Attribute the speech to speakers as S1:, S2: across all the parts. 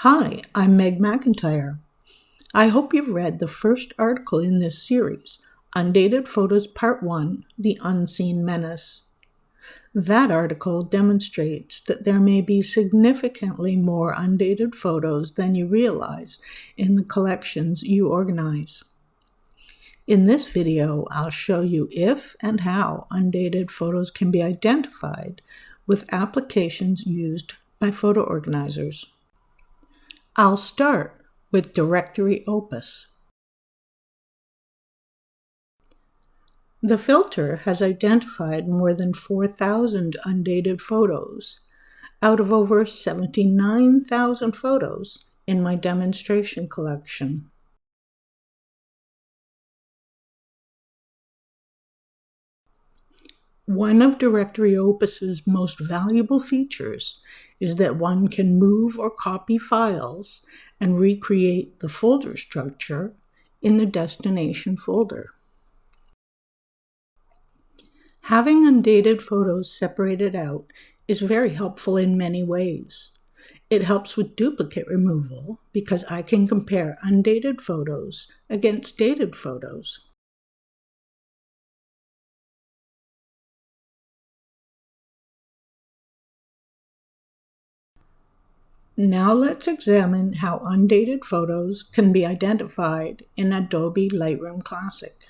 S1: Hi, I'm Meg McIntyre. I hope you've read the first article in this series, Undated Photos Part 1, The Unseen Menace. That article demonstrates that there may be significantly more undated photos than you realize in the collections you organize. In this video, I'll show you if and how undated photos can be identified with applications used by photo organizers. I'll start with Directory Opus. The filter has identified more than 4,000 undated photos out of over 79,000 photos in my demonstration collection. One of Directory Opus's most valuable features is that one can move or copy files and recreate the folder structure in the destination folder. Having undated photos separated out is very helpful in many ways. It helps with duplicate removal because I can compare undated photos against dated photos. Now let's examine how undated photos can be identified in Adobe Lightroom Classic.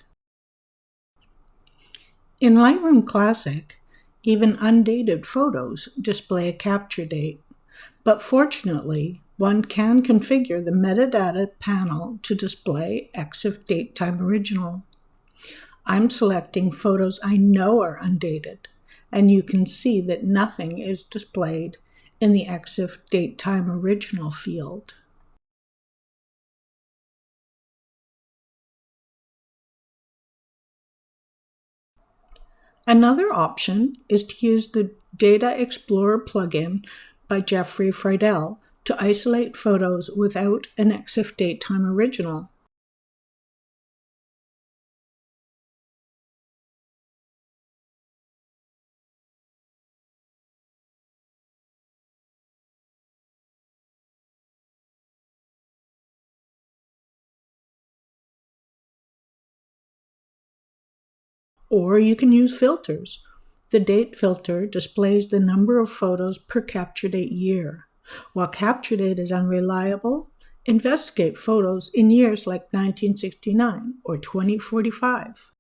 S1: In Lightroom Classic, even undated photos display a capture date, but fortunately, one can configure the metadata panel to display EXIF DateTime Original. I'm selecting photos I know are undated, and you can see that nothing is displayed in the EXIF DateTime Original field. Another option is to use the Data Explorer plugin by Jeffrey Friedel to isolate photos without an EXIF DateTime Original. Or you can use filters. The date filter displays the number of photos per capture date year. While capture date is unreliable, investigate photos in years like 1969 or 2045.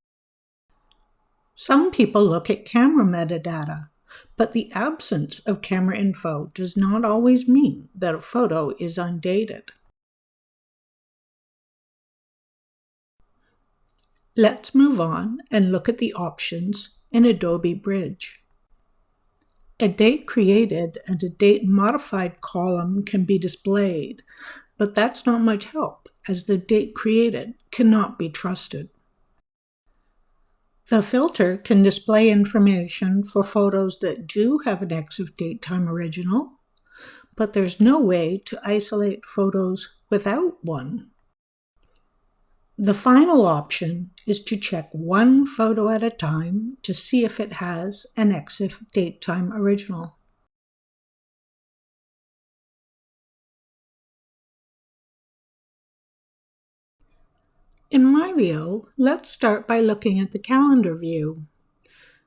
S1: Some people look at camera metadata, but the absence of camera info does not always mean that a photo is undated. Let's move on and look at the options in Adobe Bridge. A date created and a date modified column can be displayed, but that's not much help as the date created cannot be trusted. The filter can display information for photos that do have an EXIF DateTime Original, but there's no way to isolate photos without one. The final option is to check one photo at a time to see if it has an EXIF DateTime Original. In Mylio, let's start by looking at the calendar view.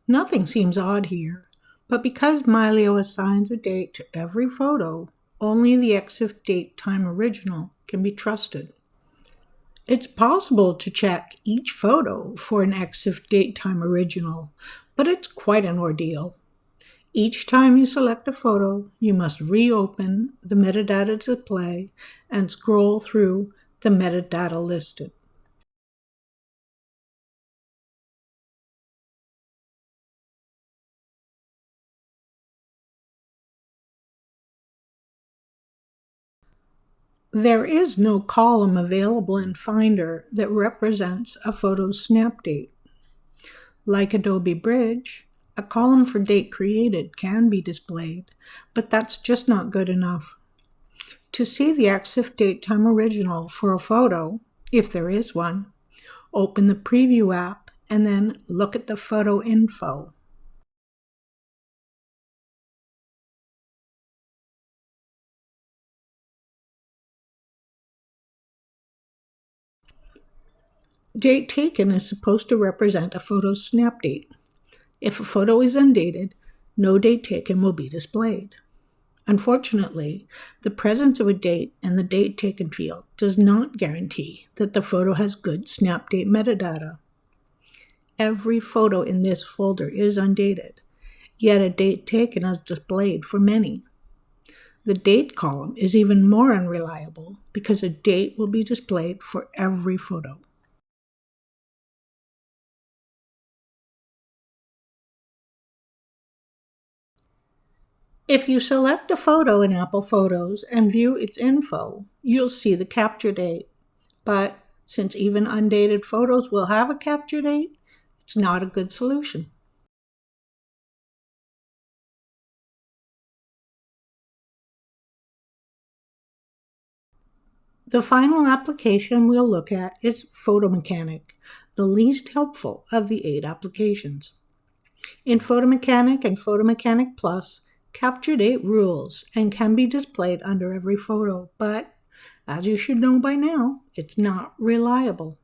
S1: Nothing seems odd here, but because Mylio assigns a date to every photo, only the EXIF DateTime Original can be trusted. It's possible to check each photo for an EXIF DateTime Original, but it's quite an ordeal. Each time you select a photo, you must reopen the metadata display and scroll through the metadata listed. There is no column available in Finder that represents a photo's snap date. Like Adobe Bridge, a column for date created can be displayed, but that's just not good enough. To see the EXIF DateTime Original for a photo, if there is one, open the Preview app and then look at the photo info. Date taken is supposed to represent a photo's snap date. If a photo is undated, no date taken will be displayed. Unfortunately, the presence of a date in the date taken field does not guarantee that the photo has good snap date metadata. Every photo in this folder is undated, yet a date taken is displayed for many. The date column is even more unreliable because a date will be displayed for every photo. If you select a photo in Apple Photos and view its info, you'll see the capture date. But since even undated photos will have a capture date, it's not a good solution. The final application we'll look at is Photo Mechanic, the least helpful of the 8 applications. In Photo Mechanic and Photo Mechanic Plus, capture date rules and can be displayed under every photo, but as you should know by now, it's not reliable.